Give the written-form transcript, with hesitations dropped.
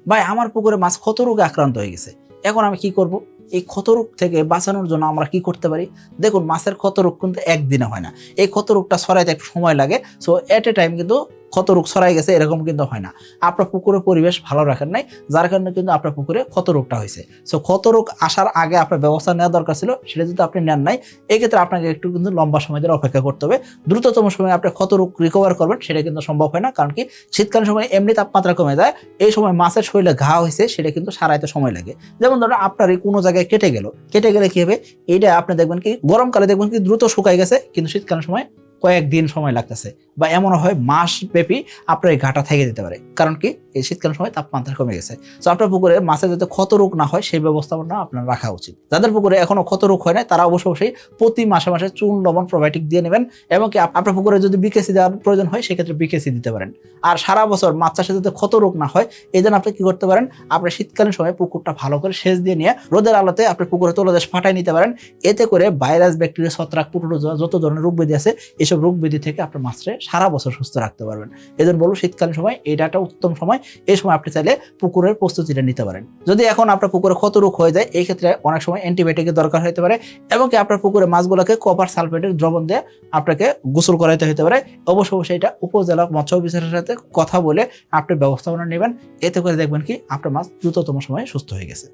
ভাই আমার পুকুরে মাছ ক্ষত রোগে আক্রান্ত হয়ে গেছে, এখন আমি কি করব? এই ক্ষত রোগ থেকে বাঁচানোর জন্য আমরা কি করতে পারি? দেখুন, মাছের ক্ষত রোগ কিন্তু একদিনে হয় না। এই ক্ষত রোগটা ছড়াইতে একটু সময় লাগে। সো এট এ টাইম কিন্তু ক্ষত রোগ ছড়াই গেছে এরকম কিন্তু হয় না। আপনার পুকুরের পরিবেশ ভালো রাখেন নাই, যার কারণে কিন্তু আপনার পুকুরে ক্ষত রোগটা হয়েছে। সো ক্ষত রোগ আসার আগে আপনার ব্যবস্থা নেওয়া দরকার ছিল, সেটা যদি আপনি নেন নাই, এক্ষেত্রে আপনাকে একটু কিন্তু লম্বা সময় ধরে অপেক্ষা করতে হবে। দ্রুততম সময়ে আপনি ক্ষত রোগ রিকভার করবেন সেটা কিন্তু সম্ভব হয় না, কারণ কি শীতকালীন সময় এমনি তাপমাত্রা কমে যায়। এই সময় মাছের শরীরে ঘা হয়েছে সেটা কিন্তু সারাইতে সময় লাগে। যেমন ধরুন আপনার এই কোনো জায়গায় কেটে গেলে কি হবে, এইটা আপনি দেখবেন কি গরমকালে দেখবেন কি দ্রুত শুকাই গেছে, কিন্তু শীতকালীন সময় কয়েকদিন সময় লাগতেছে, বা এমন হয় মাস ব্যাপী আপনার এই ঘাটা থেকে যেতে পারে। কারণ কি এই শীতকালীন সময় তাপমাত্রা কমে গেছে। তো আপনার পুকুরে মাছের যাতে ক্ষত রোগ না হয় সেই ব্যবস্থাপনা আপনার রাখা উচিত। যাদের পুকুরে এখনো ক্ষত রোগ হয় না তারা অবশ্যই প্রতি মাসে মাসে চুন, লবণ, প্রোবায়োটিক দিয়ে নেবেন, এবং কি আপনার পুকুরে যদি বিকেসি দেওয়ার প্রয়োজন হয় সেক্ষেত্রে বিকেসি দিতে পারেন। আর সারা বছর মাছ চাষে যাতে ক্ষত রোগ না হয় এই জন্য আপনি কি করতে পারেন, আপনার শীতকালীন সময় পুকুরটা ভালো করে সেচ দিয়ে নিয়ে রোদের আলোতে আপনার পুকুরে তলদেশ ফাটাই নিতে পারেন। এতে করে ভাইরাস, ব্যাকটেরিয়া, ছত্রাক, পুরুটোজোয়া যত ধরনের রোগ ব্যাধি আছে এসব রোগ ব্যাধি থেকে আপনার মাছরে সারা বছর সুস্থ রাখতে পারবেন। এজন্য বলবো শীতকালীন সময় এটা একটা উত্তম সময়। এই সময় আপনি চাইলে পুকুরের প্রস্তুতিটা নিতে পারেন। যদি এখন আপনার পুকুরে ক্ষত রোগ হয়ে যায় এই ক্ষেত্রে অনেক সময় অ্যান্টিবায়োটিকের দরকার হতে পারে, এবং কি আপনার পুকুরে মাছগুলোকে কপার সালফেটের দ্রবণ দিয়ে আপনাকে গোসল করাইতে হতে পারে। অবশ্যই এটা উপজেলা মৎস্য অফিসারের সাথে কথা বলে আপনি ব্যবস্থাপনা নেবেন। এতে করে দেখবেন কি আপনার মাছ দ্রুততম সময়ে সুস্থ হয়ে গেছে।